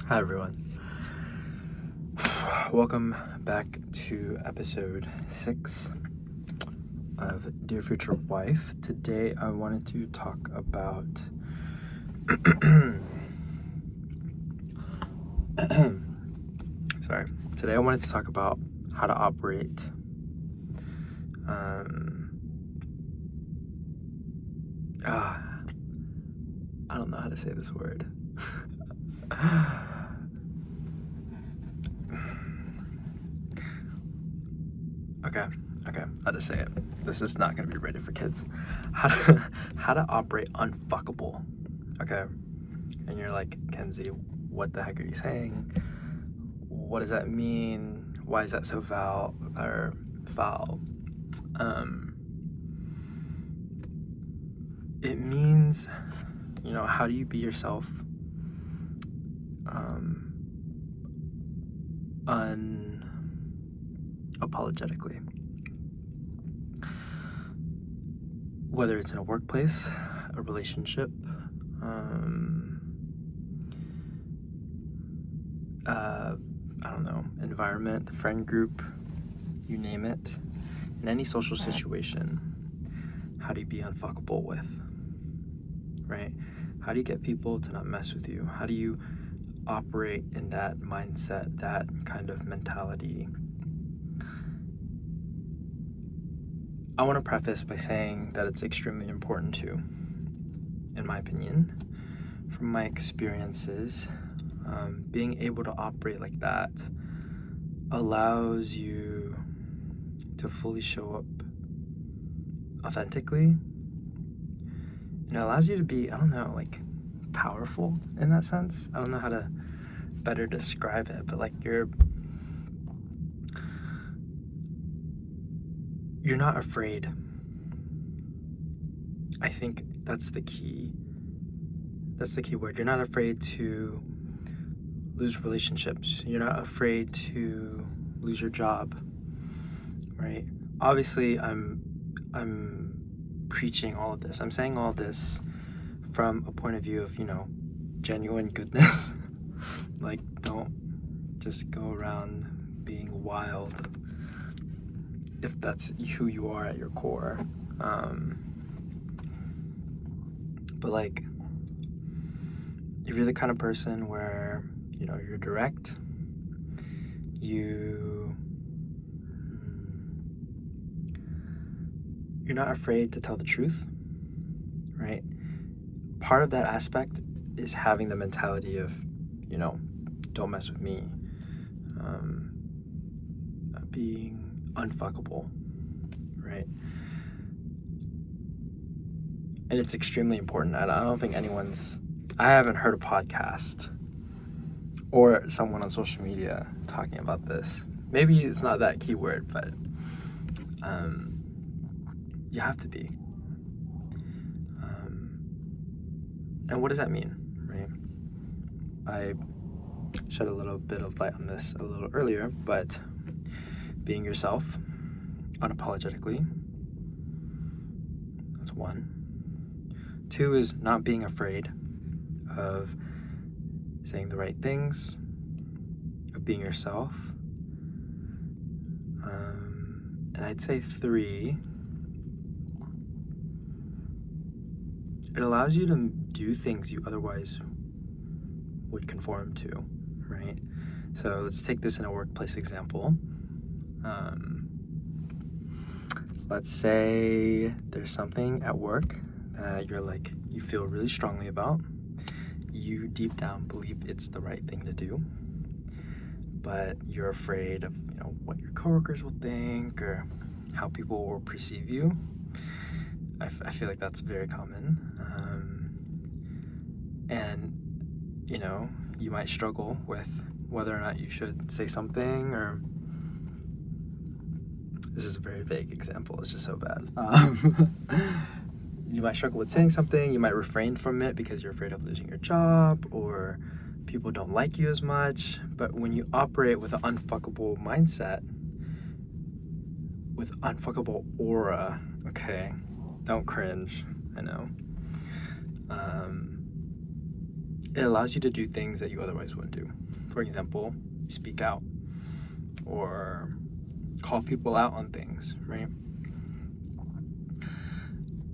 Hi everyone. Welcome back to episode 6 of Dear Future Wife. Today I wanted to talk about Today I wanted to talk about how to operate I don't know how to say this word. Okay, I'll just say it. This is not going to be rated for kids. How to operate unfuckable. Okay, and you're like, Kenzie, what the heck are you saying? What does that mean? Why is that so foul? It means, how do you be yourself unapologetically? Whether it's in a workplace, a relationship, environment, friend group, you name it. In any social situation, how do you be unfuckable with, right? How do you get people to not mess with you? How do you operate in that mindset, that kind of mentality? I want to preface by saying that it's extremely important too, in my opinion, from my experiences. Being able to operate like that allows you to fully show up authentically, and it allows you to be, powerful in that sense. I don't know how to better describe it, but you're not afraid. I think that's the key word. You're not afraid to lose relationships. You're not afraid to lose your job, right? Obviously, I'm preaching all of this. I'm saying all of this from a point of view of, genuine goodness. Don't just go around being wild if that's who you are at your core. But if you're the kind of person where, you're direct, you're not afraid to tell the truth, right? Part of that aspect is having the mentality of, don't mess with me, being unfuckable, right? And it's extremely important. I don't think I haven't heard a podcast or someone on social media talking about this. Maybe it's not that keyword, but you have to be. And what does that mean, right? I shed a little bit of light on this a little earlier, but being yourself unapologetically, that's 1. 2 is not being afraid of saying the right things, of being yourself. And I'd say 3, it allows you to do things you otherwise would conform to, right? So let's take this in a workplace example. Let's say there's something at work that you feel really strongly about. You deep down believe it's the right thing to do, but you're afraid of, what your coworkers will think or how people will perceive you. I feel like that's very common. And, you might struggle with whether or not you should say something, or this is a very vague example. It's just so bad. You might struggle with saying something. You might refrain from it because you're afraid of losing your job, or people don't like you as much. But when you operate with an unfuckable mindset, with unfuckable aura, okay, don't cringe, I know. it allows you to do things that you otherwise wouldn't do. For example, speak out or call people out on things, right?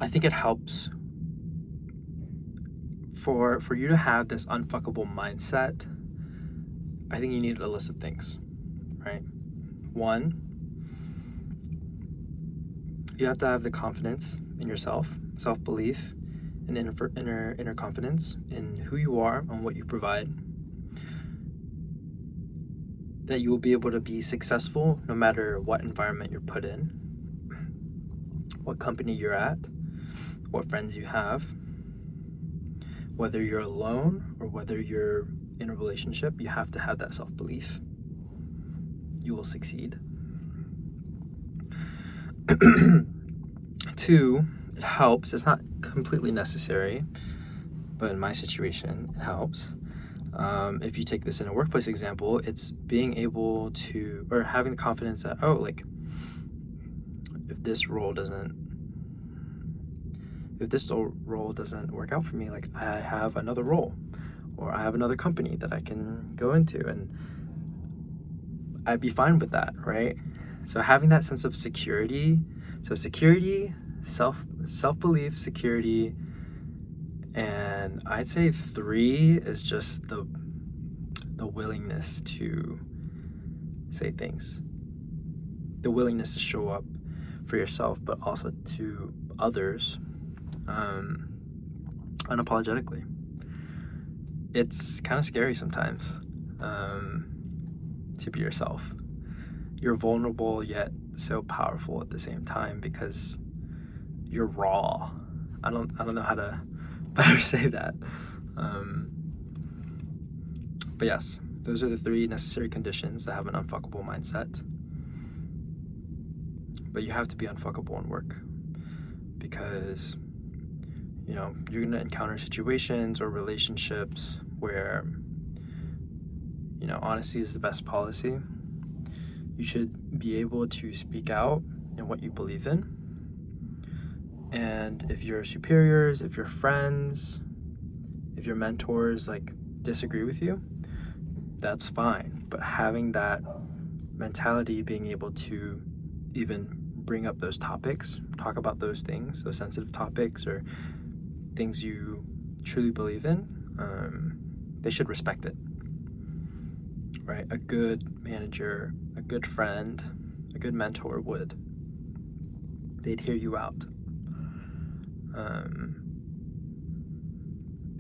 I think it helps for you to have this unfuckable mindset. I think you need a list of things, right? One, you have to have the confidence in yourself, self-belief, and inner confidence in who you are and what you provide, that you will be able to be successful no matter what environment you're put in, what company you're at, what friends you have, whether you're alone or whether you're in a relationship. You have to have that self-belief. You will succeed. 2, it helps. It's not completely necessary, but in my situation, it helps. If you take this in a workplace example, it's being able to, or having the confidence that, if this role doesn't work out for me, like I have another role, or I have another company that I can go into, and I'd be fine with that, right? So having that sense of security, self-belief, security, and I'd say 3 is just the willingness to say things, the willingness to show up for yourself, but also to others, unapologetically. It's kind of scary sometimes to be yourself. You're vulnerable yet so powerful at the same time because you're raw. I don't know how to better say that. But yes, those are the 3 necessary conditions to have an unfuckable mindset. But you have to be unfuckable in work because, you're going to encounter situations or relationships where, honesty is the best policy. You should be able to speak out in what you believe in. And if your superiors, if your friends, if your mentors disagree with you, that's fine. But having that mentality, being able to even bring up those topics, talk about those things, those sensitive topics or things you truly believe in, they should respect it, right? A good manager, a good friend, a good mentor would. They'd hear you out.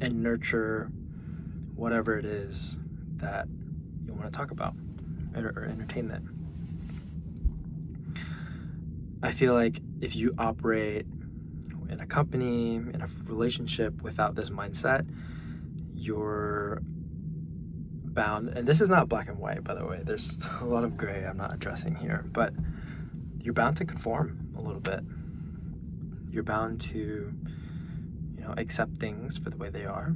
And nurture whatever it is that you want to talk about or entertain that. I feel like if you operate in a company, in a relationship without this mindset, you're bound, and this is not black and white, by the way, there's a lot of gray I'm not addressing here, but you're bound to conform a little bit. You're bound to accept things for the way they are.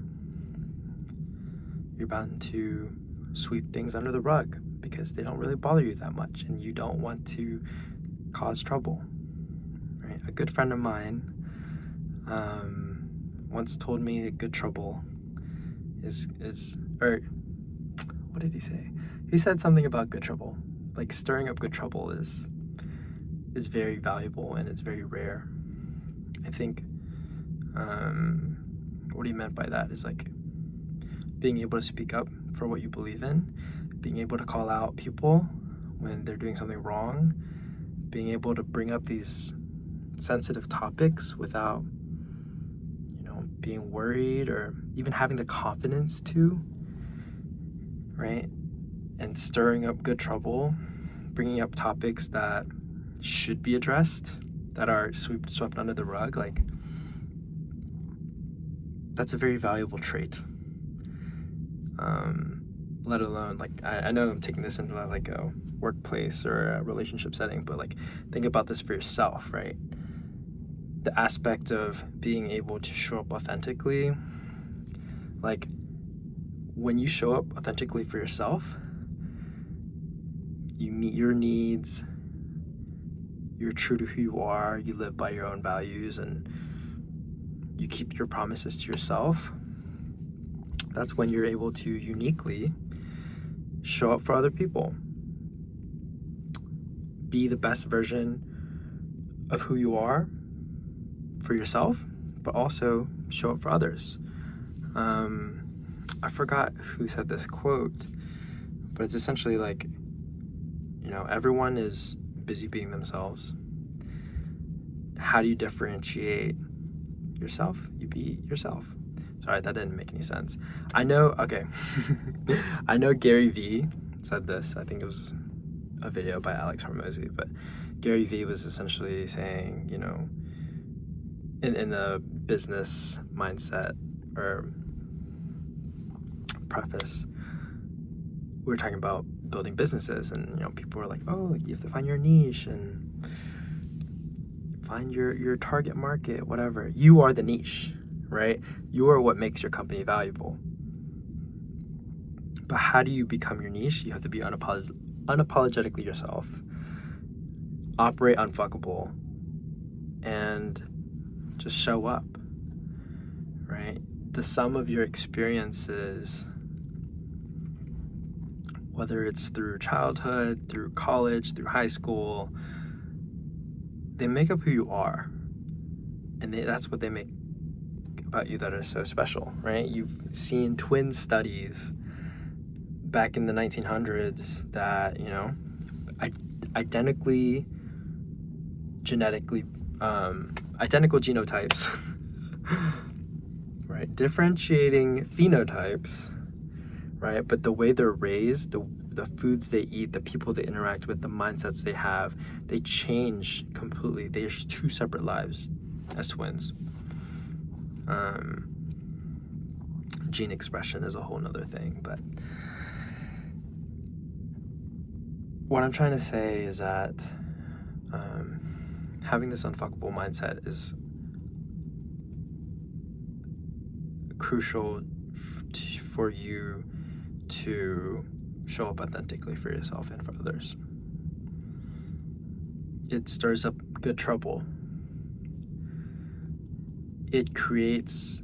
You're bound to sweep things under the rug because they don't really bother you that much and you don't want to cause trouble, right? A good friend of mine once told me that good trouble is or what did he say? He said something about good trouble, like stirring up good trouble is very valuable and it's very rare. I think what he meant by that is being able to speak up for what you believe in, being able to call out people when they're doing something wrong, being able to bring up these sensitive topics without being worried or even having the confidence to, right? And stirring up good trouble, bringing up topics that should be addressed, that are swept under the rug, that's a very valuable trait. Let alone I know I'm taking this into a workplace or a relationship setting, but think about this for yourself, right? The aspect of being able to show up authentically, when you show up authentically for yourself, you meet your needs, you're true to who you are, you live by your own values, and you keep your promises to yourself. That's when you're able to uniquely show up for other people. Be the best version of who you are for yourself, but also show up for others. I forgot who said this quote, but it's essentially like, everyone is busy being themselves. How do you differentiate yourself? You be yourself. Sorry, that didn't make any sense. I know Gary Vee said this. I think it was a video by Alex Hormozy, but Gary Vee was essentially saying, in the business mindset or preface, we were talking about building businesses, and people were like, oh, you have to find your niche and find your target market, whatever. You are the niche, right? You are what makes your company valuable. But how do you become your niche? You have to be unapologetically yourself, operate unfuckable, and just show up, right? The sum of your experiences, whether it's through childhood, through college, through high school, they make up who you are. And that's what they make about you that are so special, right? You've seen twin studies back in the 1900s that, identical genotypes, right? Differentiating phenotypes, right? But the way they're raised, the foods they eat, the people they interact with, the mindsets they have, they change completely. They're two separate lives as twins. Gene expression is a whole nother thing, but what I'm trying to say is that having this unfuckable mindset is crucial for you to show up authentically for yourself and for others. It stirs up good trouble. It creates,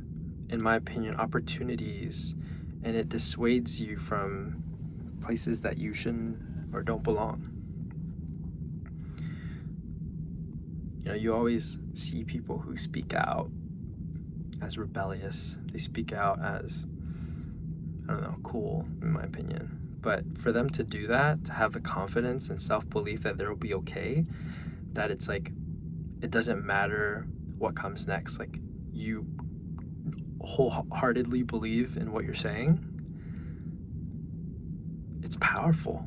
in my opinion, opportunities, and it dissuades you from places that you shouldn't or don't belong. You always see people who speak out as rebellious. They speak out as, cool, in my opinion. But for them to do that, to have the confidence and self-belief that they'll be okay, that it's like, it doesn't matter what comes next. Like, you wholeheartedly believe in what you're saying, it's powerful.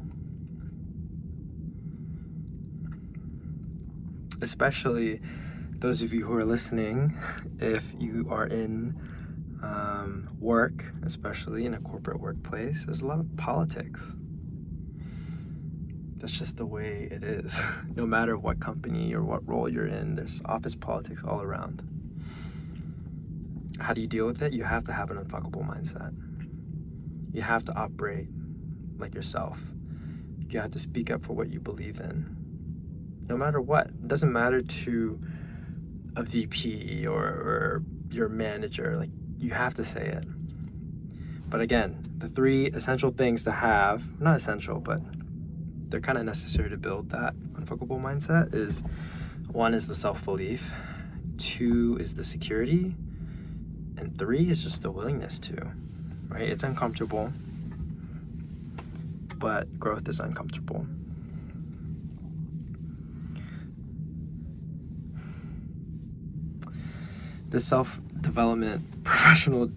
Especially those of you who are listening, if you are in work, especially in a corporate workplace, there's a lot of politics. That's just the way it is. No matter what company or what role you're in, there's office politics all around. How do you deal with it? You have to have an unfuckable mindset. You have to operate like yourself. You have to speak up for what you believe in. No matter what. It doesn't matter to a VP or your manager. Like, you have to say it. But again, the 3 essential things to have, not essential, but they're kind of necessary to build that unfuckable mindset is, 1 is the self-belief, 2 is the security, and 3 is just the willingness to, right? It's uncomfortable, but growth is uncomfortable. The self-development, personal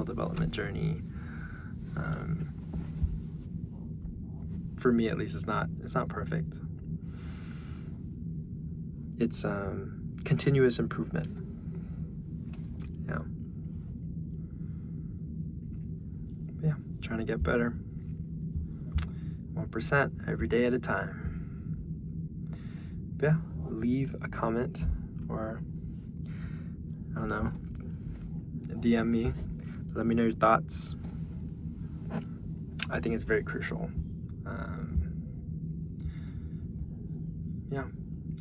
development journey, for me at least, it's not perfect. It's continuous improvement. Yeah, trying to get better, 1% every day at a time. But yeah, leave a comment or DM me. Let me know your thoughts. I think it's very crucial.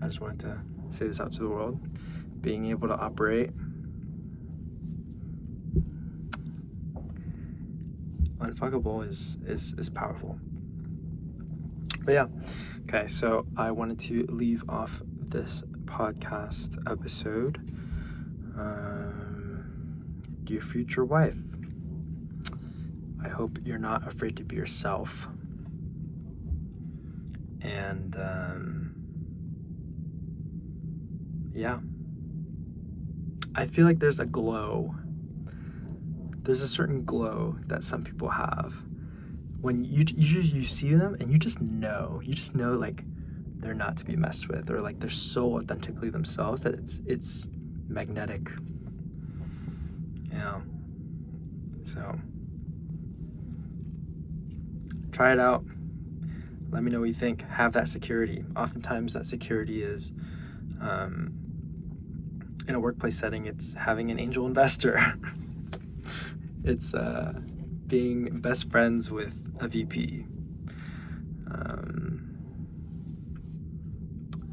I just wanted to say this out to the world. Being able to operate unfuckable is powerful. But yeah, okay, so I wanted to leave off this podcast episode. Dear future wife, I hope you're not afraid to be yourself. And yeah, I feel like there's a certain glow that some people have when you see them, and you just know like they're not to be messed with, or like they're so authentically themselves that it's magnetic. Yeah. So try it out. Let me know what you think. Have that security. Oftentimes that security is in a workplace setting, it's having an angel investor. It's being best friends with a VP.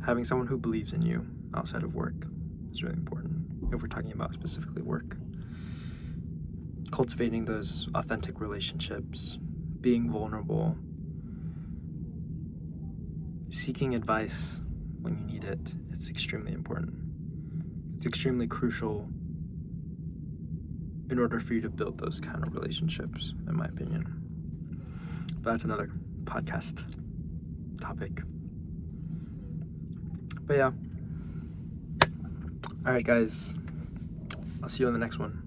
Having someone who believes in you outside of work is really important, if we're talking about specifically work. Cultivating those authentic relationships, being vulnerable, seeking advice when you need it. It's extremely important. It's extremely crucial in order for you to build those kind of relationships, in my opinion. But that's another podcast topic. But yeah. All right, guys. I'll see you on the next one.